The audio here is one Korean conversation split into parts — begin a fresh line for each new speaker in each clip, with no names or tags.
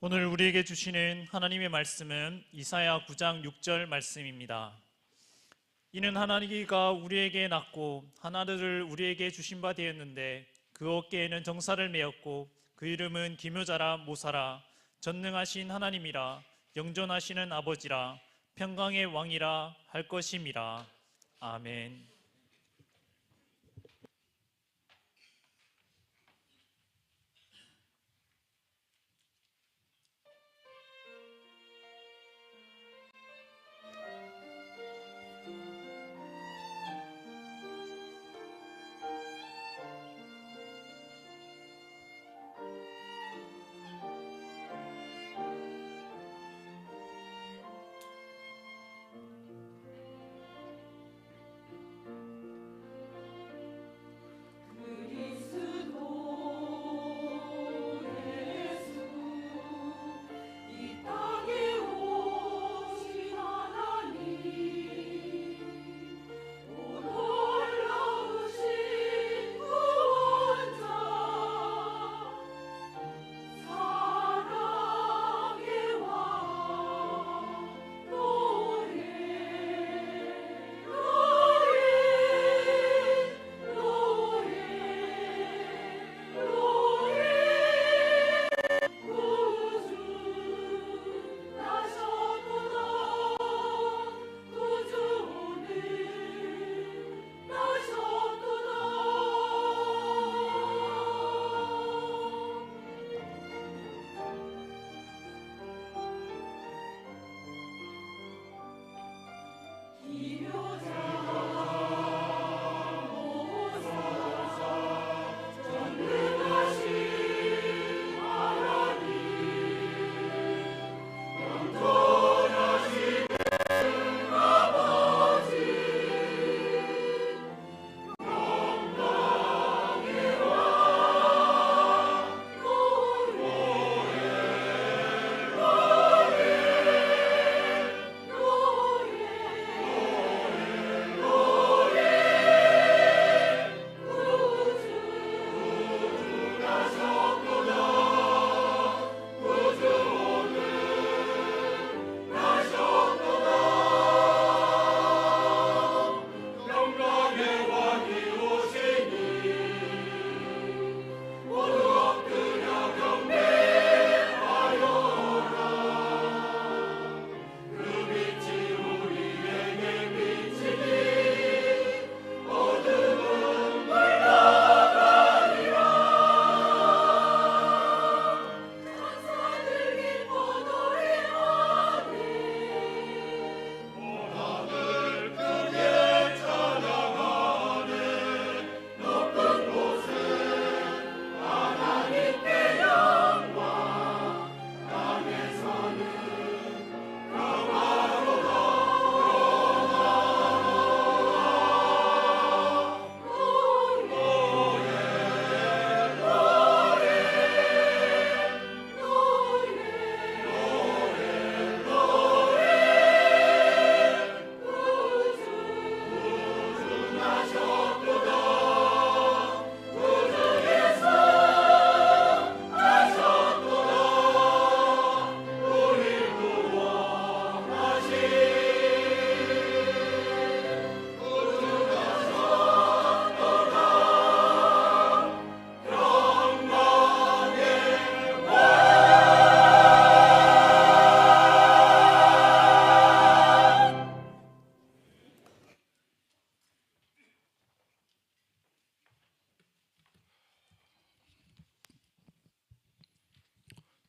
오늘 우리에게 주시는 하나님의 말씀은 이사야 9장 6절 말씀입니다. 이는 하나님이가 우리에게 낳고 하나들을 우리에게 주신 바 되었는데 그 어깨에는 정사를 메었고 그 이름은 기묘자라 모사라 전능하신 하나님이라 영존하시는 아버지라 평강의 왕이라 할 것임이라. 아멘.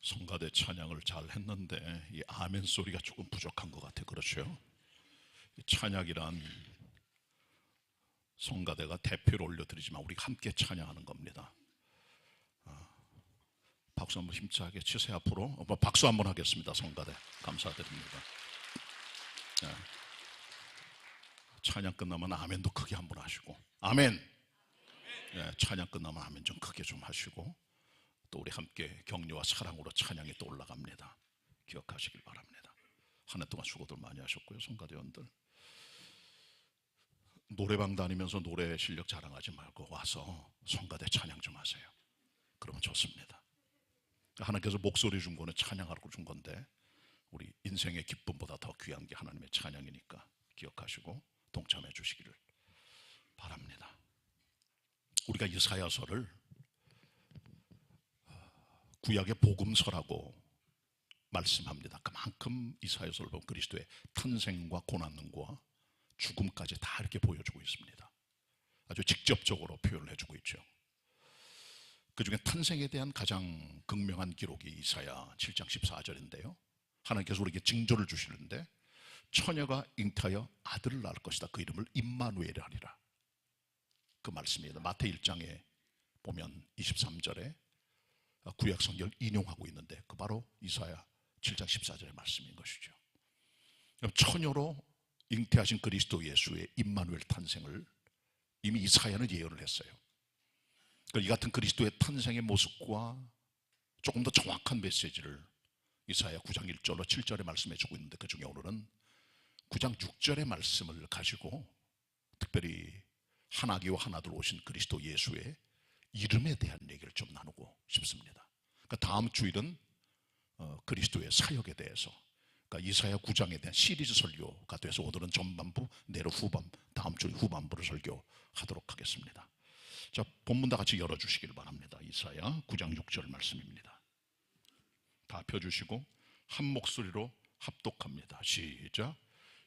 성가대 찬양을 잘 했는데 이 아멘 소리가 조금 부족한 것 같아요. 그렇죠? 찬양이란 성가대가 대표로 올려드리지만 우리가 함께 찬양하는 겁니다. 박수 한번 힘차게 치세요. 앞으로 박수 한번 하겠습니다. 성가대 감사드립니다. 네. 찬양 끝나면 아멘도 크게 한번 하시고 아멘. 네, 찬양 끝나면 아멘 좀 크게 좀 하시고 또 우리 함께 격려와 사랑으로 찬양이 또 올라갑니다. 기억하시길 바랍니다. 한 해 동안 수고들 많이 하셨고요. 성가대원들 노래방 다니면서 노래 실력 자랑하지 말고 와서 성가대 찬양 좀 하세요. 그러면 좋습니다. 하나님께서 목소리 준 거는 찬양하라고 준 건데 우리 인생의 기쁨보다 더 귀한 게 하나님의 찬양이니까 기억하시고 동참해 주시기를 바랍니다. 우리가 이사야서를 구약의 복음서라고 말씀합니다. 그만큼 이사야서를 보면 그리스도의 탄생과 고난과 죽음까지 다 이렇게 보여주고 있습니다. 아주 직접적으로 표현을 해주고 있죠. 그 중에 탄생에 대한 가장 극명한 기록이 이사야 7장 14절인데요. 하나님께서 우리에게 징조를 주시는데 처녀가 잉태하여 아들을 낳을 것이다. 그 이름을 임마누엘 하리라. 그 말씀입니다. 마태 1장에 보면 23절에 구약 성경을 인용하고 있는데 그 바로 이사야 7장 14절의 말씀인 것이죠. 처녀로 잉태하신 그리스도 예수의 임마누엘 탄생을 이미 이사야는 예언을 했어요. 이 같은 그리스도의 탄생의 모습과 조금 더 정확한 메시지를 이사야 9장 1절로 7절에 말씀해 주고 있는데 그 중에 오늘은 9장 6절의 말씀을 가지고 특별히 한 아기와 한 아들 오신 그리스도 예수의 이름에 대한 얘기를 좀 나누고 싶습니다. 그러니까 다음 주일은 그리스도의 사역에 대해서, 그러니까 이사야 9장에 대한 시리즈 설교가 돼서 오늘은 전반부, 내일 다음 주 후반부를 설교하도록 하겠습니다. 자, 본문 다 같이 열어주시길 바랍니다. 이사야 9장 6절 말씀입니다. 다 펴주시고 한 목소리로 합독합니다. 시작.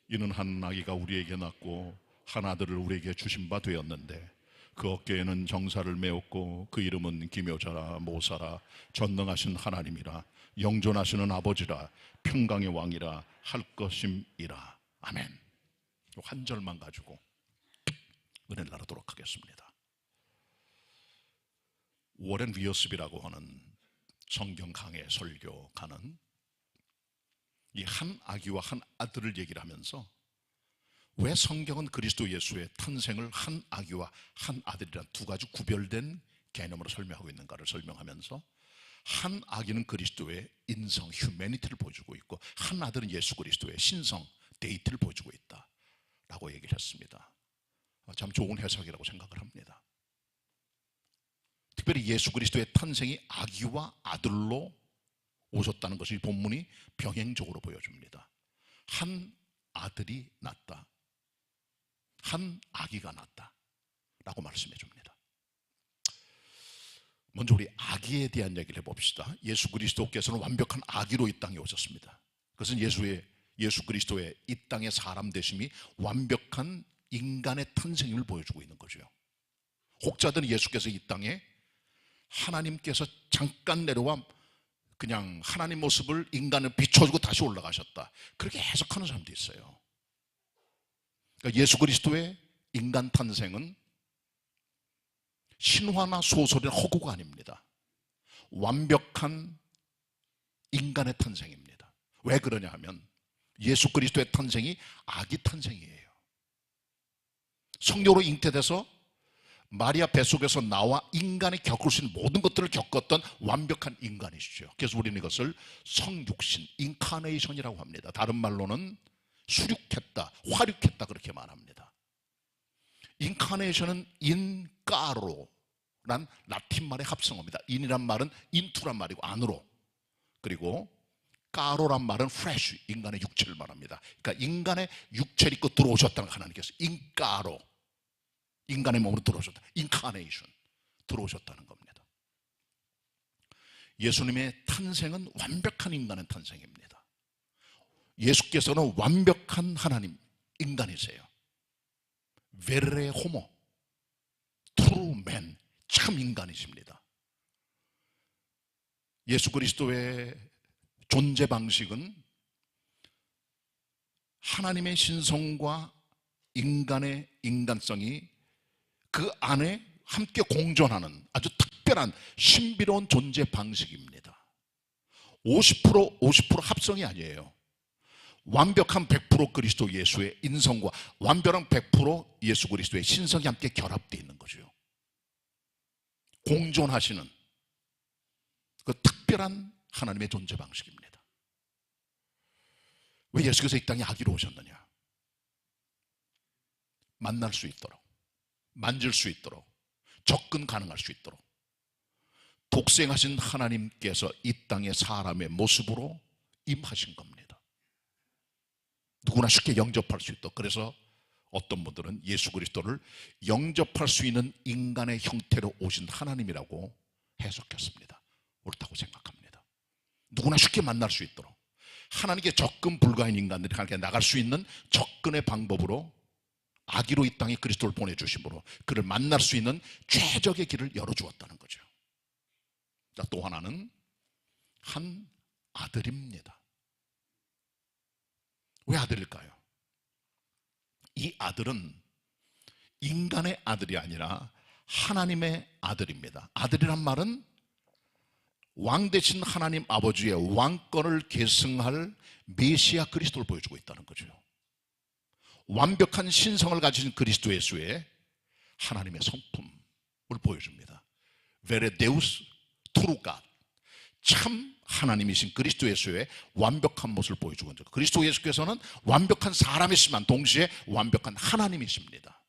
이는 한 아기가 우리에게 낳고 한 아들을 우리에게 주신 바 되었는데 그 어깨에는 정사를 메었고 그 이름은 기묘자라 모사라 전능하신 하나님이라 영존하시는 아버지라 평강의 왕이라 할 것임이라. 아멘. 한 절만 가지고 은혜를 나누도록 하겠습니다. 워렌 위어스비라고 하는 성경 강해 설교가는 이 한 아기와 한 아들을 얘기를 하면서 왜 성경은 그리스도 예수의 탄생을 한 아기와 한 아들이란 두 가지 구별된 개념으로 설명하고 있는가를 설명하면서 한 아기는 그리스도의 인성, 휴메니티를 보여주고 있고 한 아들은 예수 그리스도의 신성, 데이트를 보여주고 있다라고 얘기를 했습니다. 참 좋은 해석이라고 생각을 합니다. 특별히 예수 그리스도의 탄생이 아기와 아들로 오셨다는 것을 본문이 병행적으로 보여줍니다. 한 아들이 낳았다, 한 아기가 낳았다 라고 말씀해 줍니다. 먼저 우리 아기에 대한 얘기를 해봅시다. 예수 그리스도께서는 완벽한 아기로 이 땅에 오셨습니다. 그것은 예수 그리스도의 이 땅의 사람 되심이 완벽한 인간의 탄생임을 보여주고 있는 거죠. 혹자들은 예수께서 이 땅에 하나님께서 잠깐 내려와 그냥 하나님 모습을 인간을 비춰주고 다시 올라가셨다, 그렇게 해석하는 사람도 있어요. 그러니까 예수 그리스도의 인간 탄생은 신화나 소설이나 허구가 아닙니다. 완벽한 인간의 탄생입니다. 왜 그러냐 하면 예수 그리스도의 탄생이 아기 탄생이에요. 성령으로 잉태돼서 마리아 뱃속에서 나와 인간이 겪을 수 있는 모든 것들을 겪었던 완벽한 인간이시죠. 그래서 우리는 이것을 성육신, 인카네이션이라고 합니다. 다른 말로는 수륙했다, 화륙했다 그렇게 말합니다. 인카네이션은 인까로란 라틴 말의 합성어입니다. 인이란 말은 인투란 말이고 안으로, 그리고 까로란 말은 flesh, 인간의 육체를 말합니다. 그러니까 인간의 육체를 입고 들어오셨다는 하나님께서 인까로, 인간의 몸으로 들어오셨다, 인카네이션, 들어오셨다는 겁니다. 예수님의 탄생은 완벽한 인간의 탄생입니다. 예수께서는 완벽한 하나님, 인간이세요. 베레 호모, 트루맨, 참 인간이십니다. 예수 그리스도의 존재 방식은 하나님의 신성과 인간의 인간성이 그 안에 함께 공존하는 아주 특별한 신비로운 존재 방식입니다. 50% 합성이 아니에요. 완벽한 100% 그리스도 예수의 인성과 완벽한 100% 예수 그리스도의 신성이 함께 결합되어 있는 거죠. 공존하시는 그 특별한 하나님의 존재 방식입니다. 왜 예수께서 이 땅에 아기로 오셨느냐? 만날 수 있도록, 만질 수 있도록, 접근 가능할 수 있도록, 독생하신 하나님께서 이 땅에 사람의 모습으로 임하신 겁니다. 누구나 쉽게 영접할 수 있도록. 그래서 어떤 분들은 예수 그리스도를 영접할 수 있는 인간의 형태로 오신 하나님이라고 해석했습니다. 옳다고 생각합니다. 누구나 쉽게 만날 수 있도록 하나님께 접근 불가인 인간들이 하나님께 나갈 수 있는 접근의 방법으로 아기로 이 땅에 그리스도를 보내주심으로 그를 만날 수 있는 최적의 길을 열어주었다는 거죠. 자, 또 하나는 한 아들입니다. 왜 아들일까요? 이 아들은 인간의 아들이 아니라 하나님의 아들입니다. 아들이란 말은 왕 대신 하나님 아버지의 왕권을 계승할 메시아 그리스도를 보여주고 있다는 거죠. 완벽한 신성을 가진 그리스도 예수의 하나님의 성품을 보여줍니다. Vere Deus true God, 참 하나님이신 그리스도 예수의 완벽한 모습을 보여주고 있는 거죠. 그리스도 예수께서는 완벽한 사람이시지만 동시에 완벽한 하나님이십니다.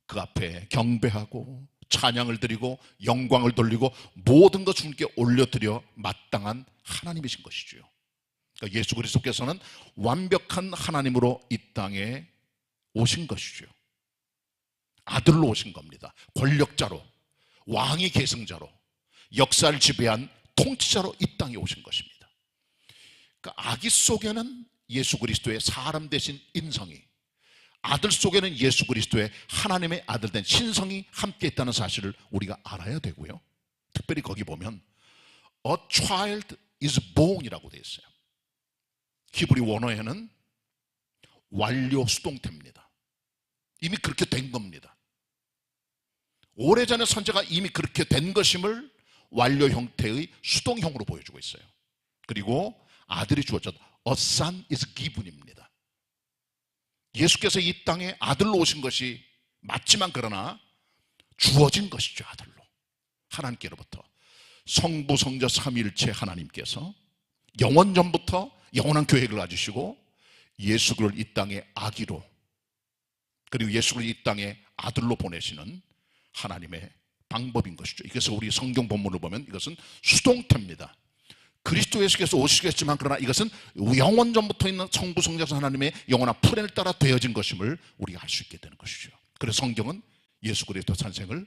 그 앞에 경배하고 찬양을 드리고 영광을 돌리고 모든 것 주님께 올려드려 마땅한 하나님이신 것이죠. 그러니까 예수 그리스도께서는 완벽한 하나님으로 이 땅에 오신 것이죠. 아들로 오신 겁니다. 권력자로, 왕의 계승자로, 역사를 지배한 통치자로 이 땅에 오신 것입니다. 그러니까 아기 속에는 예수 그리스도의 사람 되신 인성이, 아들 속에는 예수 그리스도의 하나님의 아들 된 신성이 함께 있다는 사실을 우리가 알아야 되고요. 특별히 거기 보면 A child is born이라고 되어 있어요. 히브리 원어에는 완료 수동태입니다. 이미 그렇게 된 겁니다. 오래전에 선지자가 이미 그렇게 된 것임을 완료 형태의 수동형으로 보여주고 있어요. 그리고 아들이 주어졌다. A son is given입니다. 예수께서 이 땅에 아들로 오신 것이 맞지만 그러나 주어진 것이죠. 아들로 하나님께로부터 성부 성자 삼위일체 하나님께서 영원 전부터 영원한 계획을 가지시고 예수를 이 땅에 아기로, 그리고 예수를 이 땅에 아들로 보내시는 하나님의 방법인 것이죠. 그래서 우리 성경 본문을 보면 이것은 수동태입니다. 그리스도 예수께서 오시겠지만 그러나 이것은 영원 전부터 있는 성부 성자 하나님의 영원한 플랜을 따라 되어진 것임을 우리가 알 수 있게 되는 것이죠. 그래서 성경은 예수 그리스도 탄생을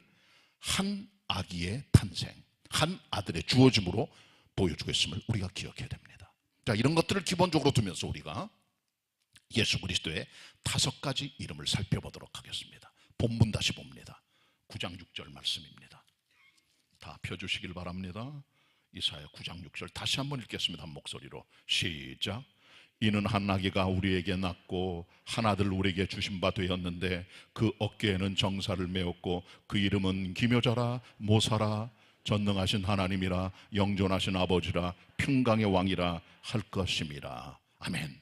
한 아기의 탄생, 한 아들의 주어짐으로 보여주고 있음을 우리가 기억해야 됩니다. 자, 이런 것들을 기본적으로 두면서 우리가 예수 그리스도의 5가지 이름을 살펴보도록 하겠습니다. 본문 다시 봅니다. 9장 6절 말씀입니다. 다 펴주시길 바랍니다. 이사야 9장 6절 다시 한번 읽겠습니다. 한 목소리로 시작. 이는 한 아기가 우리에게 낳고 한 아들 우리에게 주신 바 되었는데 그 어깨에는 정사를 메었고 그 이름은 기묘자라 모사라 전능하신 하나님이라 영존하신 아버지라 평강의 왕이라 할 것임이라. 아멘.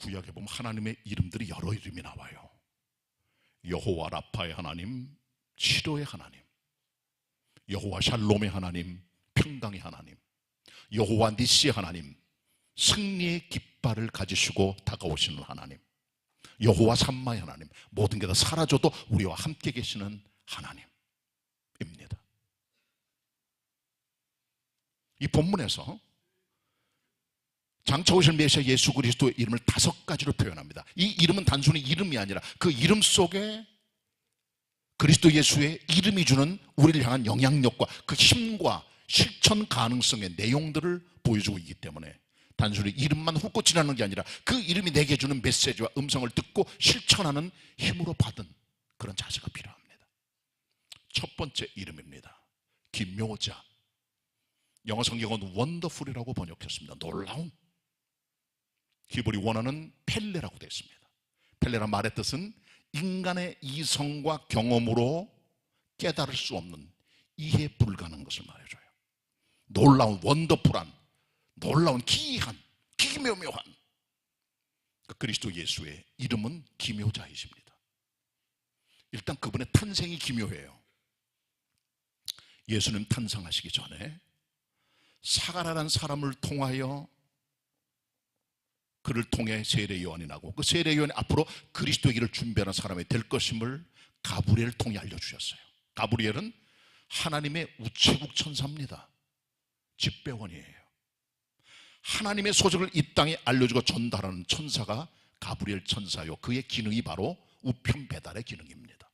구약에 보면 하나님의 이름들이 여러 이름이 나와요. 여호와 라파의 하나님, 치료의 하나님, 여호와 샬롬의 하나님, 평강의 하나님, 여호와 니시의 하나님, 승리의 깃발을 가지시고 다가오시는 하나님, 여호와 삼마의 하나님, 모든 게 다 사라져도 우리와 함께 계시는 하나님입니다. 이 본문에서 장차 오실 메시아 예수 그리스도의 이름을 5가지로 표현합니다. 이 이름은 단순히 이름이 아니라 그 이름 속에 그리스도 예수의 이름이 주는 우리를 향한 영향력과 그 힘과 실천 가능성의 내용들을 보여주고 있기 때문에 단순히 이름만 훑고 지나는 게 아니라 그 이름이 내게 주는 메시지와 음성을 듣고 실천하는 힘으로 받은 그런 자세가 필요합니다. 첫 번째 이름입니다. 기묘자. 영어 성경은 원더풀이라고 번역했습니다. 놀라운. 히브리 원어는 펠레라고 되어 있습니다. 펠레란 말의 뜻은 인간의 이성과 경험으로 깨달을 수 없는, 이해 불가능한 것을 말해줘요. 놀라운, 원더풀한, 놀라운, 기이한, 기묘묘한 그 그리스도 예수의 이름은 기묘자이십니다. 일단 그분의 탄생이 기묘해요. 예수님 탄생하시기 전에 사가라는 사람을 통하여, 그를 통해 세례 요한이 나고 그 세례 요한이 앞으로 그리스도의 길을 준비하는 사람이 될 것임을 가브리엘을 통해 알려주셨어요. 가브리엘은 하나님의 우체국 천사입니다. 집배원이에요. 하나님의 소식을 이 땅에 알려주고 전달하는 천사가 가브리엘 천사요. 그의 기능이 바로 우편 배달의 기능입니다.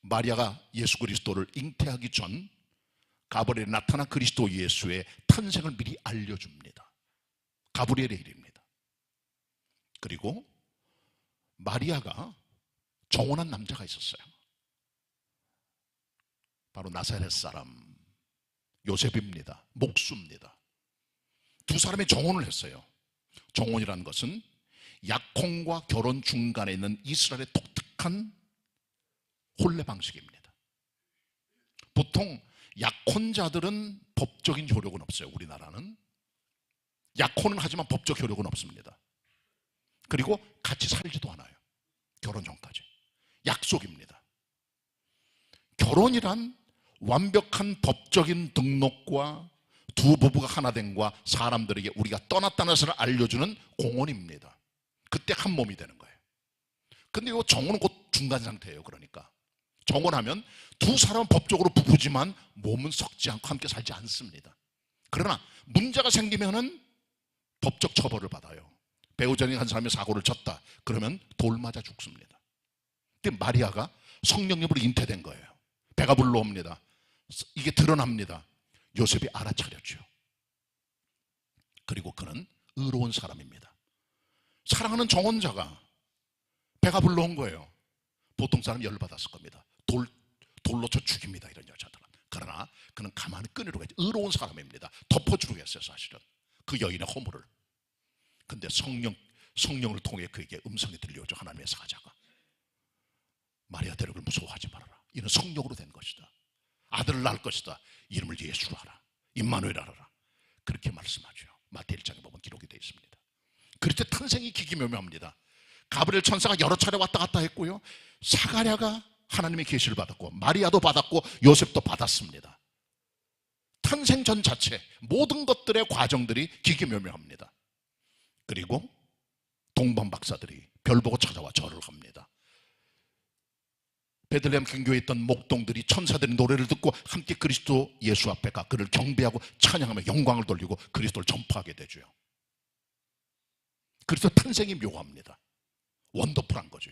마리아가 예수 그리스도를 잉태하기 전 가브리엘에 나타난 그리스도 예수의 탄생을 미리 알려줍니다. 가브리엘의 일입니다. 그리고 마리아가 정혼한 남자가 있었어요. 바로 나사렛 사람 요셉입니다. 목수입니다. 두 사람이 정혼을 했어요. 정혼이라는 것은 약혼과 결혼 중간에 있는 이스라엘의 독특한 혼례 방식입니다. 보통 약혼자들은 법적인 효력은 없어요. 우리나라는 약혼은 하지만 법적 효력은 없습니다. 그리고 같이 살지도 않아요. 결혼 전까지. 약속입니다. 결혼이란 완벽한 법적인 등록과 두 부부가 하나 된과 사람들에게 우리가 떠났다는 것을 알려주는 공헌입니다. 그때 한 몸이 되는 거예요. 근데 이 정혼은 곧 중간 상태예요. 그러니까 정혼하면 두 사람은 법적으로 부부지만 몸은 섞지 않고 함께 살지 않습니다. 그러나 문제가 생기면은 법적 처벌을 받아요. 배우자 중에 한 사람이 사고를 쳤다. 그러면 돌 맞아 죽습니다. 근데 마리아가 성령님으로 잉태된 거예요. 배가 불러옵니다. 이게 드러납니다. 요셉이 알아차렸죠. 그리고 그는 의로운 사람입니다. 사랑하는 정혼자가 배가 불러온 거예요. 보통 사람 열받았을 겁니다. 돌로 쳐 죽입니다. 이런 여자들은. 그러나 그는 가만히 끈으로 가지. 의로운 사람입니다. 덮어주려고 했어요. 사실은 그 여인의 허물을. 근데 성령을 통해 그에게 음성이 들려오죠. 하나님의 사자가 마리아 데려갈 무서워하지 말아라. 이는 성령으로 된 것이다. 아들을 낳을 것이다. 이름을 예수로 하라. 임마누엘 하라. 그렇게 말씀하죠. 마태 1장에 보면 기록이 되어 있습니다. 그럴 때 탄생이 기기묘묘합니다. 가브리엘 천사가 여러 차례 왔다 갔다 했고요. 사가랴가 하나님의 계시를 받았고 마리아도 받았고 요셉도 받았습니다. 탄생 전 자체 모든 것들의 과정들이 기기묘묘합니다. 그리고 동방 박사들이 별 보고 찾아와 절을 합니다. 베들레헴 근교에 있던 목동들이 천사들의 노래를 듣고 함께 그리스도 예수 앞에 가 그를 경배하고 찬양하며 영광을 돌리고 그리스도를 전파하게 되죠. 그리스도 탄생이 묘합니다. 원더풀한 거죠.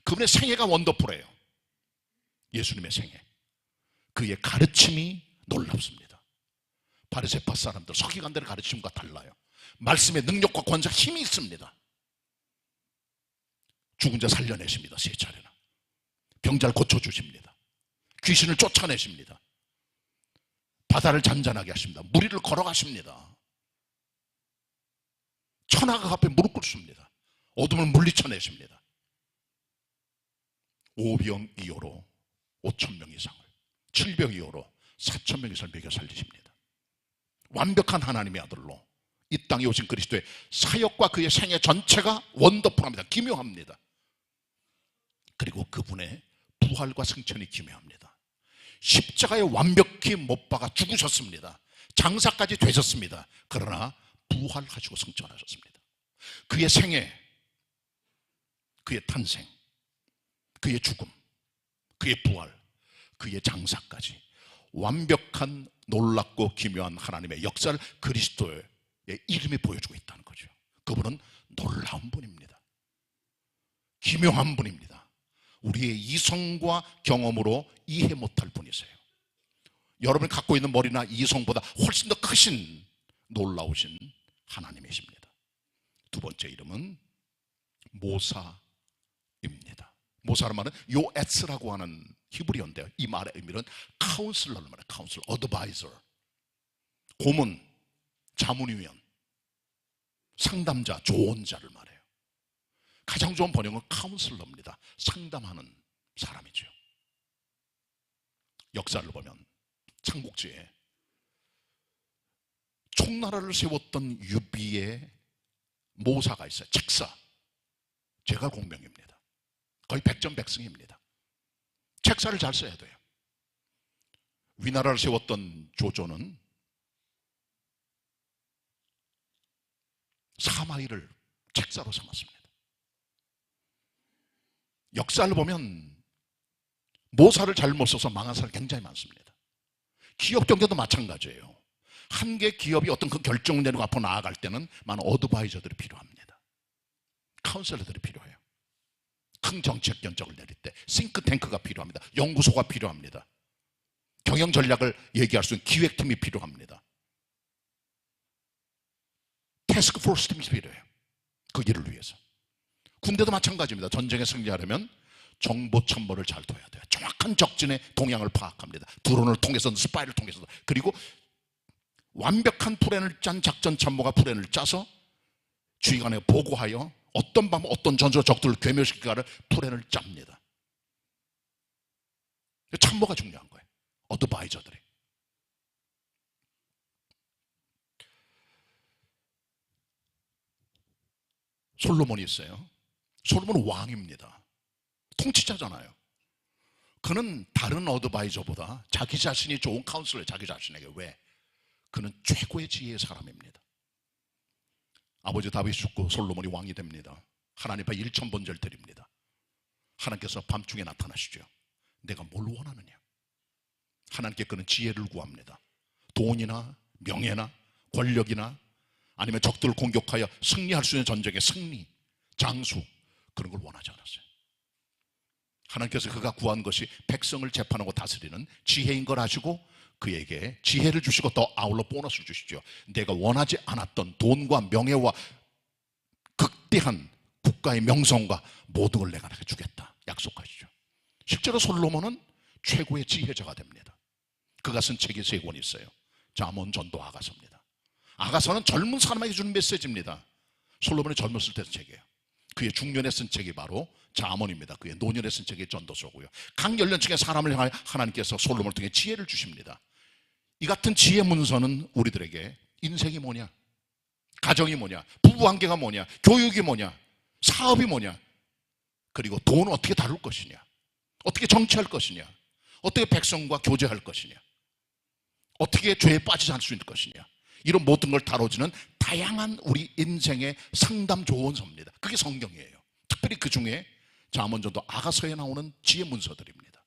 그분의 생애가 원더풀해요. 예수님의 생애. 그의 가르침이 놀랍습니다. 바리새파 사람들 서기관들의 가르침과 달라요. 말씀의 능력과 권세 힘이 있습니다. 죽은 자 살려내십니다. 3차례나. 병자를 고쳐주십니다. 귀신을 쫓아내십니다. 바다를 잔잔하게 하십니다. 무리를 걸어가십니다. 천하가 앞에 무릎 꿇습니다. 어둠을 물리쳐내십니다. 오병이어로 5,000명 이상을, 7병이어로 4,000명 이상을 먹여 살리십니다. 완벽한 하나님의 아들로 이 땅에 오신 그리스도의 사역과 그의 생애 전체가 원더풀합니다. 기묘합니다. 그리고 그분의 부활과 승천이 기묘합니다. 십자가에 완벽히 못 박아 죽으셨습니다. 장사까지 되셨습니다. 그러나 부활하시고 승천하셨습니다. 그의 생애, 그의 탄생, 그의 죽음, 그의 부활, 그의 장사까지 완벽한 놀랍고 기묘한 하나님의 역사를 그리스도의 이름이 보여주고 있다는 거죠. 그분은 놀라운 분입니다. 기묘한 분입니다. 우리의 이성과 경험으로 이해 못할 분이세요. 여러분이 갖고 있는 머리나 이성보다 훨씬 더 크신 놀라우신 하나님이십니다. 두 번째 이름은 모사입니다. 모사란 말은 요에츠라고 하는 히브리어인데요. 이 말의 의미는 카운슬러를 말해요. 카운슬러, 어드바이저, 고문, 자문위원, 상담자, 조언자를 말해요. 가장 좋은 번역은 카운슬러입니다. 상담하는 사람이죠. 역사를 보면 삼국지에 총나라를 세웠던 유비의 모사가 있어요. 책사. 제가 공명입니다. 거의 백전백승입니다. 책사를 잘 써야 돼요. 위나라를 세웠던 조조는 사마이를 책사로 삼았습니다. 역사를 보면 모사를 잘못 써서 망한 사람 굉장히 많습니다. 기업 경제도 마찬가지예요. 한 개 기업이 어떤 그 결정을 내리고 앞으로 나아갈 때는 많은 어드바이저들이 필요합니다. 카운셀러들이 필요해요. 큰 정책 견적을 내릴 때 싱크탱크가 필요합니다. 연구소가 필요합니다. 경영 전략을 얘기할 수 있는 기획팀이 필요합니다. 태스크포스 팀이 필요해요. 그 일을 위해서. 군대도 마찬가지입니다. 전쟁에 승리하려면 정보 참모를 잘 둬야 돼요. 정확한 적진의 동향을 파악합니다. 드론을 통해서든 스파이를 통해서든. 그리고 완벽한 플랜을 짠 작전 참모가 플랜을 짜서 주의관에 보고하여 어떤 방법, 어떤 전술로 적들을 괴멸시킬까를 플랜을 짭니다. 참모가 중요한 거예요. 어드바이저들이. 솔로몬이 있어요. 솔로몬은 왕입니다. 통치자잖아요. 그는 다른 어드바이저보다 자기 자신이 좋은 카운슬러예요. 자기 자신에게. 왜? 그는 최고의 지혜의 사람입니다. 아버지 다윗이 죽고 솔로몬이 왕이 됩니다. 하나님 앞에 1,000번제를 드립니다. 하나님께서 밤중에 나타나시죠. 내가 뭘 원하느냐? 하나님께 그는 지혜를 구합니다. 돈이나 명예나 권력이나 아니면 적들을 공격하여 승리할 수 있는 전쟁의 승리, 장수, 그런 걸 원하지 않았어요. 하나님께서 그가 구한 것이 백성을 재판하고 다스리는 지혜인 걸 아시고 그에게 지혜를 주시고 더 아울러 보너스를 주시죠. 내가 원하지 않았던 돈과 명예와 극대한 국가의 명성과 모든 걸 내가 주겠다 약속하시죠. 실제로 솔로몬은 최고의 지혜자가 됩니다. 그가 쓴 책이 3권이 있어요. 잠언, 전도, 아가서입니다. 아가서는 젊은 사람에게 주는 메시지입니다. 솔로몬이 젊었을 때 쓴 책이에요. 그의 중년에 쓴 책이 바로 잠언입니다. 그의 노년에 쓴 책이 전도서고요. 각 연령층의 사람을 향하여 하나님께서 솔로몬을 통해 지혜를 주십니다. 이 같은 지혜 문서는 우리들에게 인생이 뭐냐, 가정이 뭐냐, 부부관계가 뭐냐, 교육이 뭐냐, 사업이 뭐냐, 그리고 돈은 어떻게 다룰 것이냐, 어떻게 정치할 것이냐, 어떻게 백성과 교제할 것이냐, 어떻게 죄에 빠지지 않을 수 있는 것이냐, 이런 모든 걸 다뤄주는 다양한 우리 인생의 상담 조언서입니다. 그게 성경이에요. 특별히 그 중에 잠언, 전도, 아가서에 나오는 지혜 문서들입니다.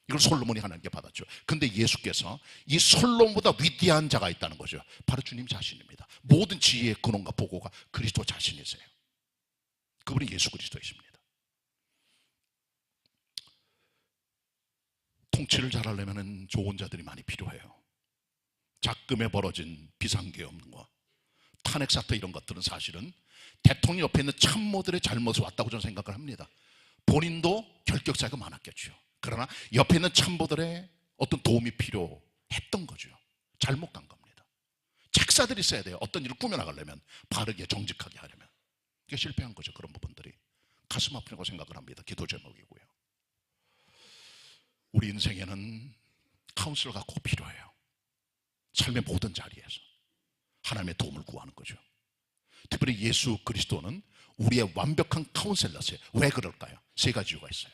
이걸 솔로몬이 하나님께 받았죠. 근데 예수께서 이 솔로몬보다 위대한 자가 있다는 거죠. 바로 주님 자신입니다. 모든 지혜의 근원과 보고가 그리스도 자신이세요. 그분이 예수 그리스도이십니다. 통치를 잘하려면 좋은 자들이 많이 필요해요. 작금에 벌어진 비상계엄과 탄핵사태 이런 것들은 사실은 대통령 옆에 있는 참모들의 잘못이 왔다고 저는 생각을 합니다. 본인도 결격사유가 많았겠죠. 그러나 옆에 있는 참모들의 어떤 도움이 필요했던 거죠. 잘못 간 겁니다. 책사들이 있어야 돼요. 어떤 일을 꾸며나가려면, 바르게 정직하게 하려면. 이게 실패한 거죠. 그런 부분들이 가슴 아프다고 생각을 합니다. 기도 제목이고요. 우리 인생에는 카운슬러가 꼭 필요해요. 삶의 모든 자리에서 하나님의 도움을 구하는 거죠. 특별히 예수 그리스도는 우리의 완벽한 카운셀러세요. 왜 그럴까요? 3가지 이유가 있어요.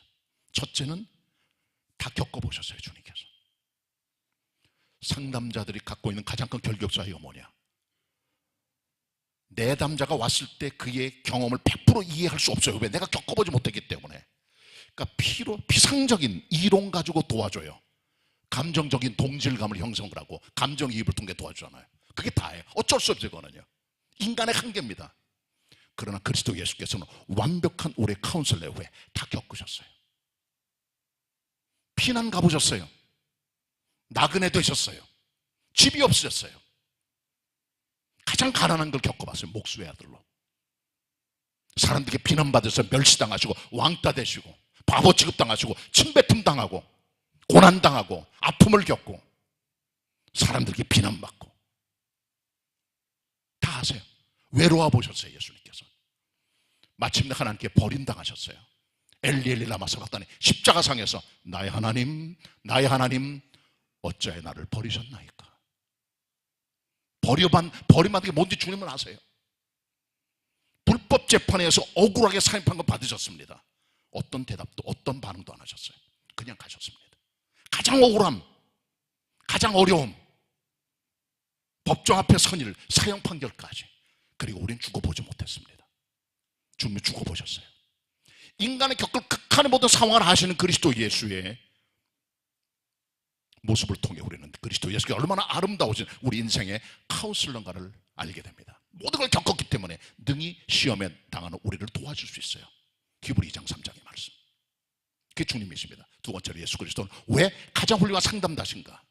첫째는 다 겪어보셨어요. 주님께서. 상담자들이 갖고 있는 가장 큰 결격사유가 뭐냐? 내담자가 왔을 때 그의 경험을 100% 이해할 수 없어요. 왜? 내가 겪어보지 못했기 때문에. 그러니까 피상적인 이론 가지고 도와줘요. 감정적인 동질감을 형성을 하고 감정이입을 통해 도와주잖아요. 그게 다예요. 어쩔 수 없어요. 그거는요. 인간의 한계입니다. 그러나 그리스도 예수께서는 완벽한 우리의 카운슬러 후에 다 겪으셨어요. 피난 가보셨어요. 나그네 되셨어요. 집이 없으셨어요. 가장 가난한 걸 겪어봤어요. 목수의 아들로. 사람들에게 비난받아서 멸시당하시고 왕따 되시고 바보 취급당하시고 침뱉음 당하고 고난당하고 아픔을 겪고 사람들에게 비난받고 다 하세요. 외로워 보셨어요. 예수님께서. 마침내 하나님께 버림당하셨어요. 엘리 라마 사박단에 십자가상에서 나의 하나님 어찌하여 나를 버리셨나이까. 버림받은 게 뭔지 주님은 아세요. 불법 재판에서 억울하게 사임판결 받으셨습니다. 어떤 대답도 어떤 반응도 안 하셨어요. 그냥 가셨습니다. 가장 억울함, 가장 어려움, 법정 앞에 선일, 사형 판결까지. 그리고 우리는 죽어보지 못했습니다. 주님이 죽어보셨어요. 인간의 겪을 극한의 모든 상황을 아시는 그리스도 예수의 모습을 통해 우리는 그리스도 예수가 얼마나 아름다우신 우리 인생의 카운슬러인가를 알게 됩니다. 모든 걸 겪었기 때문에 능히 시험에 당하는 우리를 도와줄 수 있어요. 히브리 2장 3장의 말씀. 그게 주님이십니다. 두 번째로 예수 그리스도는 왜 가장 훌륭한 상담자신가?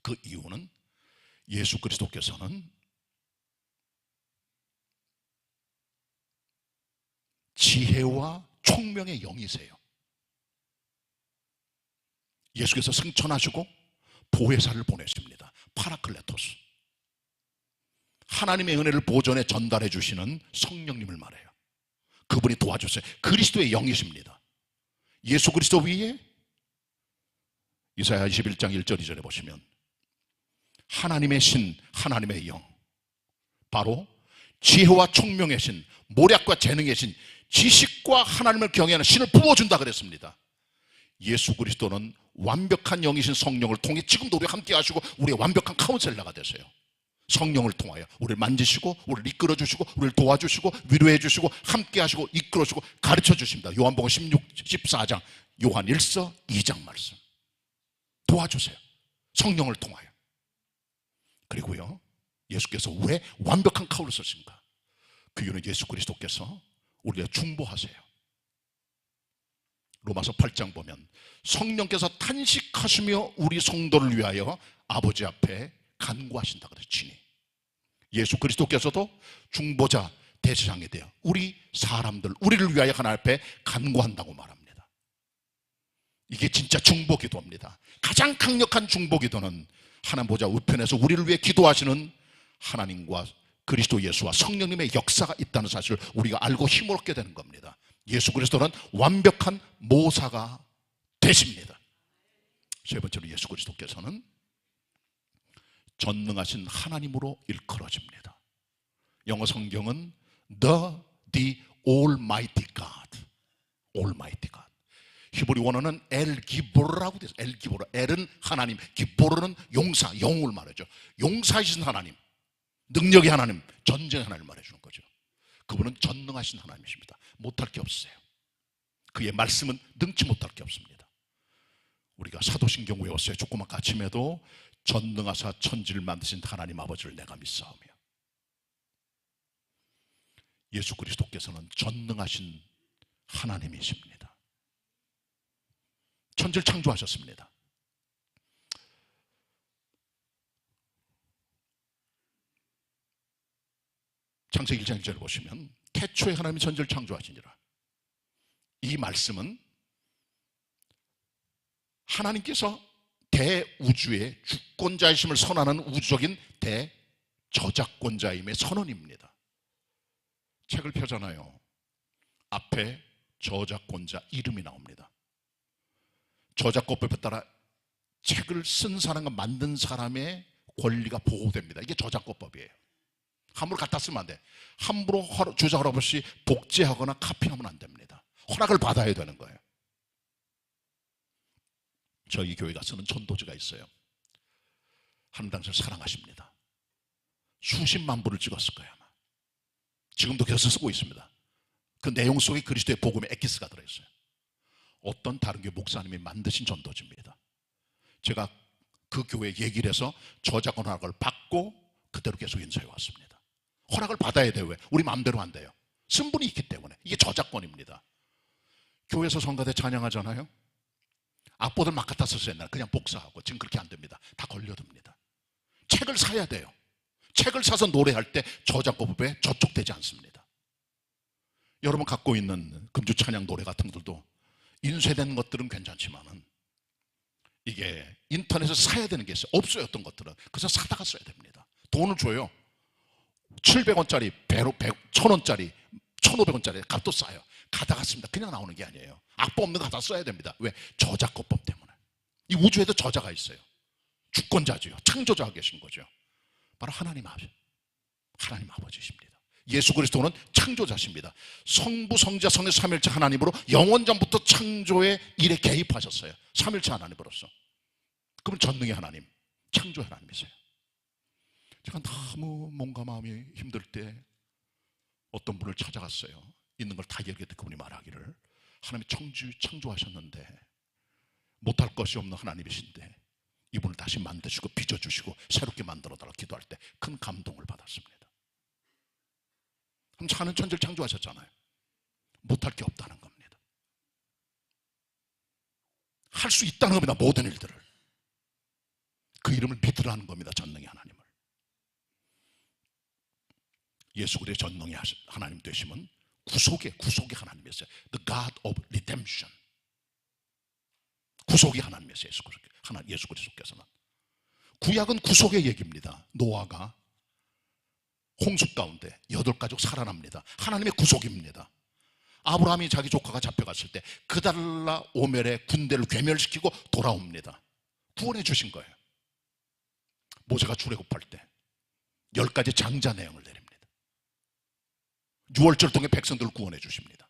그 이유는 예수 그리스도께서는 지혜와 총명의 영이세요. 예수께서 승천하시고 보혜사를 보내십니다. 파라클레토스. 하나님의 은혜를 보존해 전달해 주시는 성령님을 말해요. 그분이 도와주세요. 그리스도의 영이십니다. 예수 그리스도 위에 이사야 21장 1절 2절에 보시면 하나님의 신, 하나님의 영, 바로 지혜와 총명의 신, 모략과 재능의 신, 지식과 하나님을 경외하는 신을 부어준다 그랬습니다. 예수 그리스도는 완벽한 영이신 성령을 통해 지금도 우리와 함께 하시고 우리의 완벽한 카운셀러가 되세요. 성령을 통하여 우리를 만지시고 우리를 이끌어 주시고 우리를 도와주시고 위로해 주시고 함께 하시고 이끌어 주시고 가르쳐 주십니다. 요한복음 14장, 요한 1서 2장 말씀. 도와주세요. 성령을 통하여. 그리고요, 예수께서 왜 완벽한 카운셀러신가? 그 이유는 예수 그리스도께서 우리를 중보하세요. 로마서 8장 보면 성령께서 탄식하시며 우리 성도를 위하여 아버지 앞에 간구하신다 그래서 친히 예수 그리스도께서도 중보자 대제사장이 되어 우리 사람들, 우리를 위하여 하나님 앞에 간구한다고 말합니다. 이게 진짜 중보기도입니다. 가장 강력한 중보기도는 하나님 보좌 우편에서 우리를 위해 기도하시는 하나님과 그리스도 예수와 성령님의 역사가 있다는 사실을 우리가 알고 힘을 얻게 되는 겁니다. 예수 그리스도는 완벽한 모사가 되십니다. 세 번째로 예수 그리스도께서는 전능하신 하나님으로 일컬어집니다. 영어 성경은 the Almighty God, Almighty God. 히브리 원어는 엘 기보르라고 되어 있어요. 엘 기보르. 엘은 하나님, 기보르는 용사, 영웅을 말하죠. 용사이신 하나님, 능력의 하나님, 전쟁의 하나님을 말해주는 거죠. 그분은 전능하신 하나님이십니다. 못할 게 없어요. 그의 말씀은 능치 못할 게 없습니다. 우리가 사도신경 외웠어요. 조그맣게 아침에도 전능하사 천지를 만드신 하나님 아버지를 내가 믿사오며. 예수 그리스도께서는 전능하신 하나님이십니다. 천지를 창조하셨습니다. 창세기 1장 1절을 보시면 태초에 하나님이 천지를 창조하시니라. 이 말씀은 하나님께서 대우주의 주권자이심을 선언하는 우주적인 대저작권자임의 선언입니다. 책을 펴잖아요. 앞에 저작권자 이름이 나옵니다. 저작권법에 따라 책을 쓴 사람과 만든 사람의 권리가 보호됩니다. 이게 저작권법이에요. 함부로 갖다 쓰면 안 돼. 함부로 주저 허락 없이 복제하거나 카피하면 안 됩니다. 허락을 받아야 되는 거예요. 저희 교회가 쓰는 전도지가 있어요. 하나님 당신을 사랑하십니다. 수십만 부를 찍었을 거예요 아마. 지금도 계속 쓰고 있습니다. 그 내용 속에 그리스도의 복음의 엑기스가 들어있어요. 어떤 다른 교회 목사님이 만드신 전도지입니다. 제가 그 교회에 얘기를 해서 저작권 허락을 받고 그대로 계속 인쇄해 왔습니다. 허락을 받아야 돼요. 왜? 우리 마음대로 안 돼요. 쓴분이 있기 때문에. 이게 저작권입니다. 교회에서 성가대 찬양하잖아요. 악보들 막 갖다 써서 옛날에 그냥 복사하고 지금 그렇게 안 됩니다. 다 걸려듭니다. 책을 사야 돼요. 책을 사서 노래할 때 저작권법에 저촉되지 않습니다. 여러분 갖고 있는 금주 찬양 노래 같은 것들도 인쇄된 것들은 괜찮지만은 이게 인터넷에서 사야 되는 게 있어요. 없어요. 어떤 것들은. 그래서 사다가 써야 됩니다. 돈을 줘요. 700원짜리, 1000원짜리, 1500원짜리 값도 싸요. 가다가 씁니다. 그냥 나오는 게 아니에요. 악보 없는 거 갖다 써야 됩니다. 왜? 저작권법 때문에. 이 우주에도 저자가 있어요. 주권자죠. 창조자가 계신 거죠. 바로 하나님 아버지십니다. 예수 그리스도는 창조자십니다. 성부, 성자, 성령, 삼일체 하나님으로 영원전부터 창조의 일에 개입하셨어요. 삼일체 하나님으로서. 그럼 전능의 하나님, 창조의 하나님이세요. 제가 너무 몸과 마음이 힘들 때 어떤 분을 찾아갔어요. 있는 걸 다 얘기했는데 그분이 말하기를 하나님이 창조하셨는데 못할 것이 없는 하나님이신데 이분을 다시 만드시고 빚어주시고 새롭게 만들어달라고 기도할 때 큰 감동을 받았습니다. 하나님 천지를 창조하셨잖아요. 못할 게 없다는 겁니다. 할 수 있다는 겁니다. 모든 일들을. 그 이름을 믿으라는 겁니다. 전능의 하나님을. 예수 그리스도의 전능의 하나님 되시면 구속의 하나님이었어요. The God of Redemption. 구속의 하나님이었어요. 예수 그리스도께서는. 구약은 구속의 얘기입니다. 노아가 홍수 가운데 8가족 살아납니다. 하나님의 구속입니다. 아브라함이 자기 조카가 잡혀갔을 때 그달라 오멜의 군대를 괴멸시키고 돌아옵니다. 구원해 주신 거예요. 모세가 출애굽할 때 10가지 장자 내용을 내립니다. 6월절 통해 백성들을 구원해 주십니다.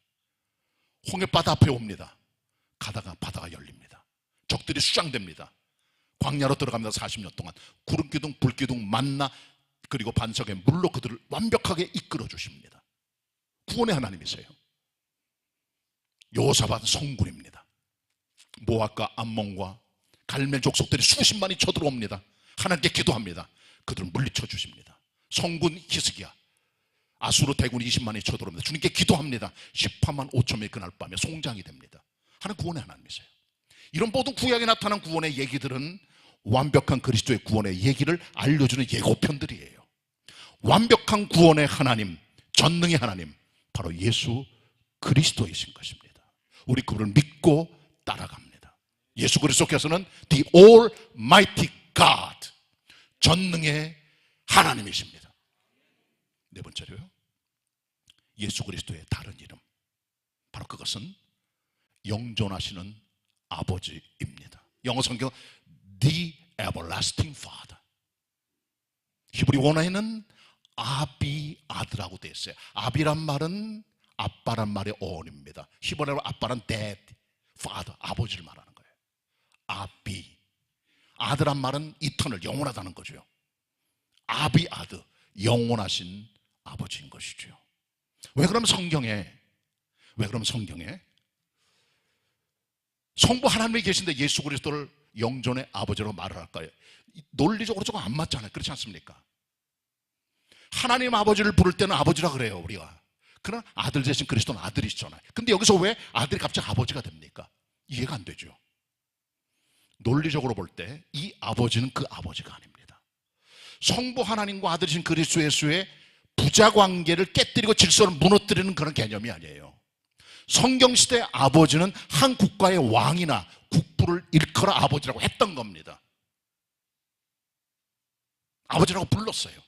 홍해바다 앞에 옵니다. 가다가 바다가 열립니다. 적들이 수장됩니다. 광야로 들어갑니다. 40년 동안 구름기둥, 불기둥, 만나 그리고 반석의 물로 그들을 완벽하게 이끌어 주십니다. 구원의 하나님이세요. 여호사밧은 성군입니다. 모압과 암몬과 갈멜 족속들이 수십만이 쳐들어옵니다. 하나님께 기도합니다. 그들을 물리쳐 주십니다. 성군 히스기야, 아수르 대군이 20만이 쳐들어옵니다. 주님께 기도합니다. 18만 5천 명이 그날 밤에 송장이 됩니다. 하나님 구원의 하나님이세요. 이런 모든 구약에 나타난 구원의 얘기들은 완벽한 그리스도의 구원의 얘기를 알려주는 예고편들이에요. 완벽한 구원의 하나님, 전능의 하나님, 바로 예수 그리스도이신 것입니다. 우리 그분을 믿고 따라갑니다. 예수 그리스도께서는 The Almighty God, 전능의 하나님이십니다. 네 번째로요, 예수 그리스도의 다른 이름, 바로 그것은 영존하시는 아버지입니다. 영어 성경 The Everlasting Father. 히브리 원어에는 아비아드라고 되어 있어요. 아비란 말은 아빠란 말의 어원입니다. 히브리어로 아빠란 dad, father, 아버지를 말하는 거예요. 아비. 아드란 말은 이터널, 영원하다는 거죠. 아비아드, 영원하신 아버지인 것이죠. 왜 그러면 성경에 성부 하나님이 계신데 예수 그리스도를 영존의 아버지로 말을 할까요? 논리적으로 조금 안 맞잖아요. 그렇지 않습니까? 하나님 아버지를 부를 때는 아버지라 그래요, 우리가. 그러나 아들 대신 그리스도는 아들이시잖아요. 근데 여기서 왜 아들이 갑자기 아버지가 됩니까? 이해가 안 되죠. 논리적으로 볼 때 이 아버지는 그 아버지가 아닙니다. 성부 하나님과 아들이신 그리스도 예수의 부자 관계를 깨뜨리고 질서를 무너뜨리는 그런 개념이 아니에요. 성경시대 아버지는 한 국가의 왕이나 국부를 일컬어 아버지라고 했던 겁니다. 아버지라고 불렀어요.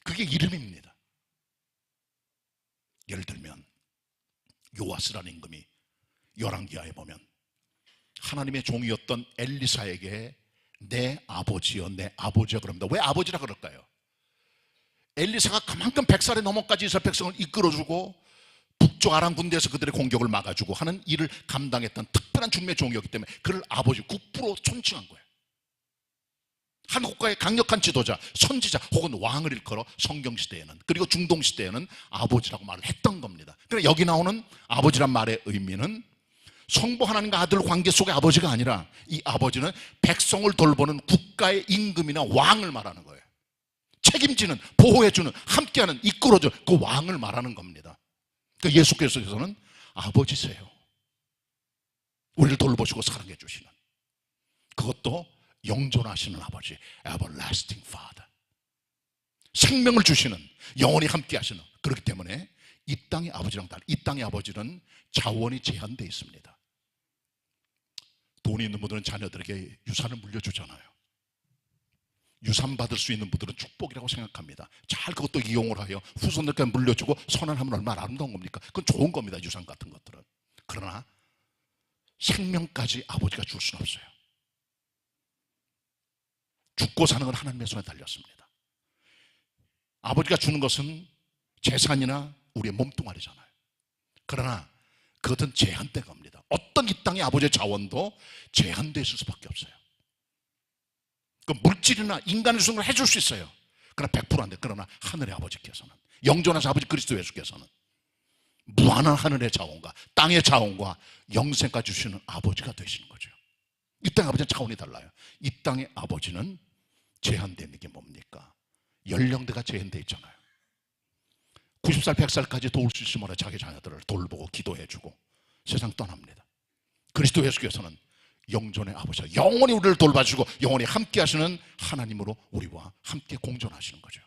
그게 이름입니다. 예를 들면 요아스라는 임금이 열왕기하에 보면 하나님의 종이었던 엘리사에게 내 아버지여 내 아버지여 그럽니다. 왜 아버지라 그럴까요? 엘리사가 그만큼 100살이 넘어까지 이스라엘 백성을 이끌어주고 북쪽 아람 군대에서 그들의 공격을 막아주고 하는 일을 감당했던 특별한 중매 종이었기 때문에 그를 아버지, 국부로 존칭한 거예요. 한 국가의 강력한 지도자, 선지자 혹은 왕을 일컬어 성경시대에는, 그리고 중동시대에는 아버지라고 말을 했던 겁니다. 그러니까 여기 나오는 아버지란 말의 의미는 성부 하나님과 아들 관계 속의 아버지가 아니라 이 아버지는 백성을 돌보는 국가의 임금이나 왕을 말하는 거예요. 책임지는, 보호해주는, 함께하는, 이끌어주는 그 왕을 말하는 겁니다. 그러니까 예수께서는 아버지세요. 우리를 돌보시고 사랑해 주시는, 그것도 영존하시는 아버지, Everlasting Father. 생명을 주시는, 영원히 함께 하시는. 그렇기 때문에 이 땅의 아버지랑 달리, 이 땅의 아버지는 자원이 제한되어 있습니다. 돈이 있는 분들은 자녀들에게 유산을 물려주잖아요. 유산 받을 수 있는 분들은 축복이라고 생각합니다. 잘 그것도 이용을 하여 후손들께 물려주고 선언하면 얼마나 아름다운 겁니까? 그건 좋은 겁니다, 유산 같은 것들은. 그러나 생명까지 아버지가 줄 수는 없어요. 죽고 사는 건 하나님의 손에 달렸습니다. 아버지가 주는 것은 재산이나 우리의 몸뚱아리잖아요. 그러나 그것은 제한된 겁니다. 어떤 이 땅의 아버지의 자원도 제한되어 있을 수밖에 없어요. 그 물질이나 인간의 수준을 해줄 수 있어요. 그러나 100% 안 돼. 그러나 하늘의 아버지께서는, 영존하신 아버지 그리스도 예수께서는 무한한 하늘의 자원과 땅의 자원과 영생까지 주시는 아버지가 되시는 거죠. 이 땅의 아버지는 차원이 달라요. 이 땅의 아버지는 제한되는 게 뭡니까? 연령대가 제한되어 있잖아요. 90살, 100살까지 도울 수 있으면 자기 자녀들을 돌보고 기도해주고 세상 떠납니다. 그리스도 예수께서는 영존의 아버지가 영원히 우리를 돌봐주고 영원히 함께 하시는 하나님으로 우리와 함께 공존하시는 거죠.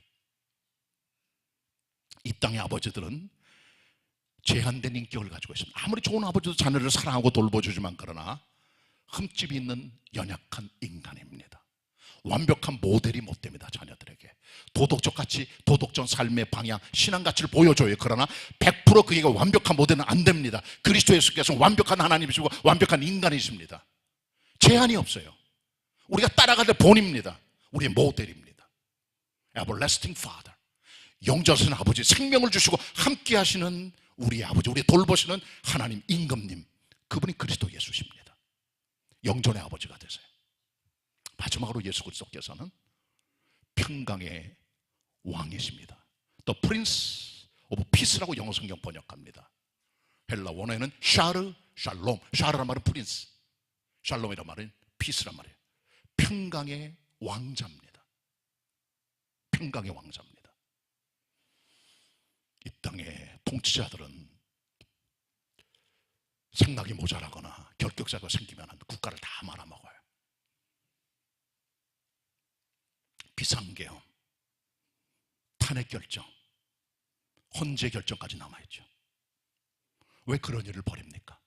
이 땅의 아버지들은 제한된 인격을 가지고 있습니다. 아무리 좋은 아버지도 자녀를 사랑하고 돌봐주지만 그러나 흠집이 있는 연약한 인간입니다. 완벽한 모델이 못 됩니다. 자녀들에게 도덕적 삶의 방향, 신앙 가치를 보여줘요. 그러나 100% 그에게 완벽한 모델은 안 됩니다. 그리스도 예수께서는 완벽한 하나님이시고 완벽한 인간이십니다. 제한이 없어요. 우리가 따라갈 본입니다. 우리의 모델입니다. Everlasting Father, 영전하신 아버지, 생명을 주시고 함께 하시는 우리의 아버지, 우리 돌보시는 하나님 임금님, 그분이 그리스도 예수십니다. 영전의 아버지가 되세요. 마지막으로 예수 그리스도께서는 평강의 왕이십니다. The Prince of Peace라고 영어 성경 번역합니다. 헬라 원어에는 샤르, 샬롬, 샤르란 말은 프린스, 샬롬이란 말은 피스란 말이에요. 평강의 왕자입니다. 평강의 왕자입니다. 이 땅의 통치자들은 생각이 모자라거나 결격자가 생기면 국가를 다 말아먹어요. 비상계엄, 탄핵 결정, 헌재 결정까지 남아있죠. 왜 그런 일을 벌입니까?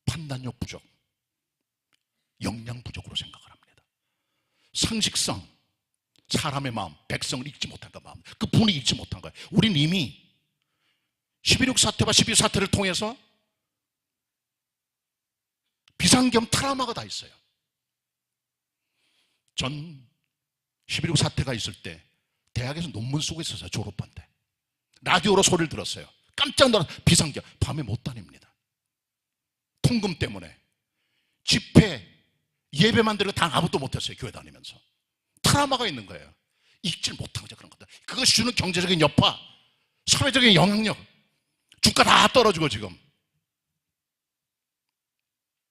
판단력 부족, 역량 부족으로 생각을 합니다. 상식성, 사람의 마음, 백성을 읽지 못한 그 마음, 그 분을 읽지 못한 거예요. 우린 이미 11.6 사태와 12 사태를 통해서 비상계엄 트라우마가 다 있어요. 전 11.6 사태가 있을 때 대학에서 논문 쓰고 있었어요. 졸업반 때 라디오로 소리를 들었어요. 깜짝 놀라서 비상계엄, 밤에 못 다닙니다. 통금 때문에 집회, 예배만 드리고 단 아무것도 못했어요. 교회 다니면서 트라우마가 있는 거예요. 읽질 못한 거죠. 그런 것들, 그것이 주는 경제적인 여파, 사회적인 영향력, 주가 다 떨어지고 지금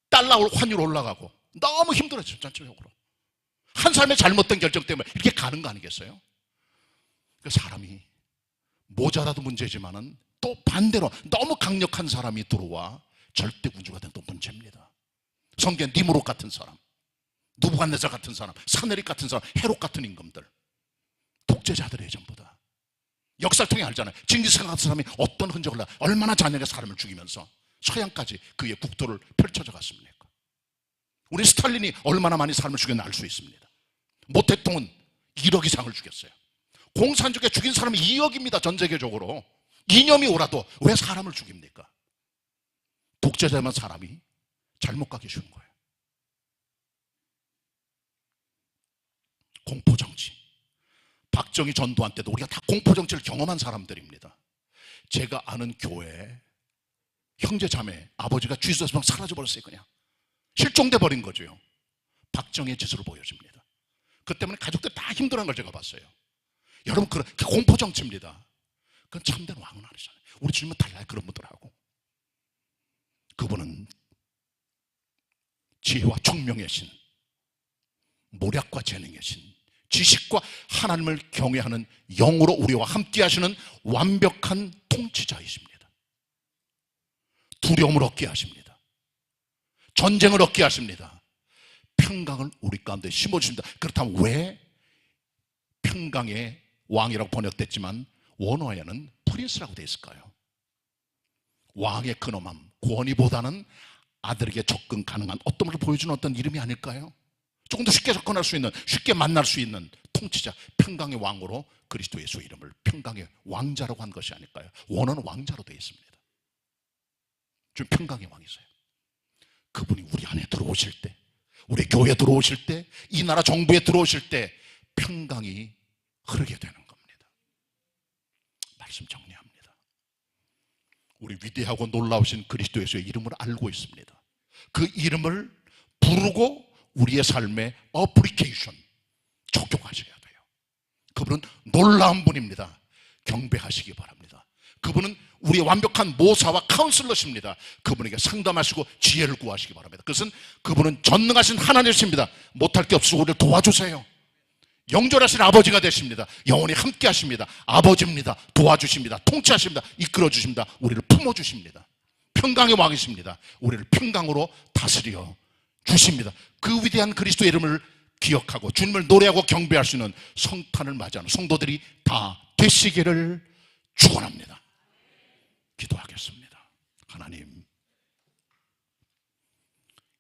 달러 환율 올라가고 너무 힘들어졌죠. 전체적으로 한 사람의 잘못된 결정 때문에 이렇게 가는 거 아니겠어요? 사람이 모자라도 문제지만은 또 반대로 너무 강력한 사람이 들어와 절대 군주가 된 또 문제입니다. 성경 니무롯 같은 사람, 누부갓네살 같은 사람, 사네립 같은 사람, 헤롯 같은 임금들, 독재자들의 전부 다 역사를 통해 알잖아요. 징기스칸 같은 사람이 어떤 흔적을 나, 얼마나 잔인하게 사람을 죽이면서 서양까지 그의 국토를 펼쳐져 갔습니까? 우리 스탈린이 얼마나 많이 사람을 죽였나 알 수 있습니다. 모 대통령은 1억 이상을 죽였어요. 공산주의가 죽인 사람이 2억입니다. 전 세계적으로. 이념이 오라도 왜 사람을 죽입니까? 독재자만 사람이 잘못 가기 쉬운 거예요. 공포정치, 박정희 전두환 때도 우리가 다 공포정치를 경험한 사람들입니다. 제가 아는 교회 형제 자매 아버지가 쥐수에서 사라져버렸어요. 그냥 실종돼 버린 거죠. 박정희의 짓으로 보여집니다. 그 때문에 가족들 다 힘들어한 걸 제가 봤어요. 여러분, 그런 공포정치입니다. 그건 참된 왕은 아니잖아요. 우리 주님은 달라요. 그런 분들하고. 그분은 지혜와 총명의 신, 모략과 재능의 신, 지식과 하나님을 경외하는 영으로 우리와 함께 하시는 완벽한 통치자이십니다. 두려움을 얻게 하십니다. 전쟁을 얻게 하십니다. 평강을 우리 가운데 심어주십니다. 그렇다면 왜 평강의 왕이라고 번역됐지만 원어에는 프린스라고 되어 있을까요? 왕의 근엄함, 권위보다는 아들에게 접근 가능한 어떤 것을 보여주는 어떤 이름이 아닐까요? 조금 더 쉽게 접근할 수 있는, 쉽게 만날 수 있는 통치자, 평강의 왕으로 그리스도 예수의 이름을 평강의 왕자라고 한 것이 아닐까요? 원어는 왕자로 되어 있습니다. 좀 평강의 왕이세요. 그분이 우리 안에 들어오실 때, 우리 교회에 들어오실 때, 이 나라 정부에 들어오실 때 평강이 흐르게 되는 겁니다. 말씀 정리합니다. 우리 위대하고 놀라우신 그리스도 예수의 이름을 알고 있습니다. 그 이름을 부르고 우리의 삶에 어플리케이션, 적용하셔야 돼요. 그분은 놀라운 분입니다. 경배하시기 바랍니다. 그분은 우리의 완벽한 모사와 카운슬러십니다. 그분에게 상담하시고 지혜를 구하시기 바랍니다. 그것은 그분은 전능하신 하나님이십니다. 못할 게 없으시고 우리를 도와주세요. 영존하신 아버지가 되십니다. 영원히 함께 하십니다. 아버지입니다. 도와주십니다. 통치하십니다. 이끌어주십니다. 우리를 품어주십니다. 평강의 왕이십니다. 우리를 평강으로 다스려 주십니다. 그 위대한 그리스도의 이름을 기억하고 주님을 노래하고 경배할 수 있는 성탄을 맞이하는 성도들이 다 되시기를 축원합니다. 기도하겠습니다. 하나님,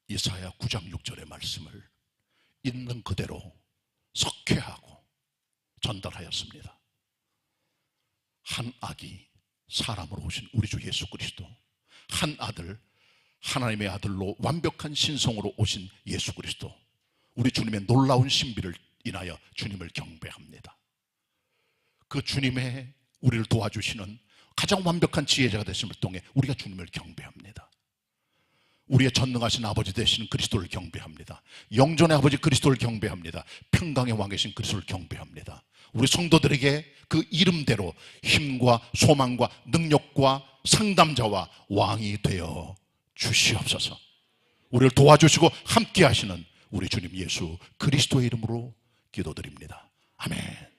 이사야 9장 6절의 말씀을 있는 그대로 석회하고 전달하였습니다. 한 아기, 사람으로 오신 우리 주 예수 그리스도, 한 아들, 하나님의 아들로 완벽한 신성으로 오신 예수 그리스도, 우리 주님의 놀라운 신비를 인하여 주님을 경배합니다. 그 주님의 우리를 도와주시는 가장 완벽한 지혜자가 되심을 통해 우리가 주님을 경배합니다. 우리의 전능하신 아버지 되시는 그리스도를 경배합니다. 영존의 아버지 그리스도를 경배합니다. 평강의 왕이신 그리스도를 경배합니다. 우리 성도들에게 그 이름대로 힘과 소망과 능력과 상담자와 왕이 되어 주시옵소서. 우리를 도와주시고 함께 하시는 우리 주님 예수 그리스도의 이름으로 기도드립니다. 아멘.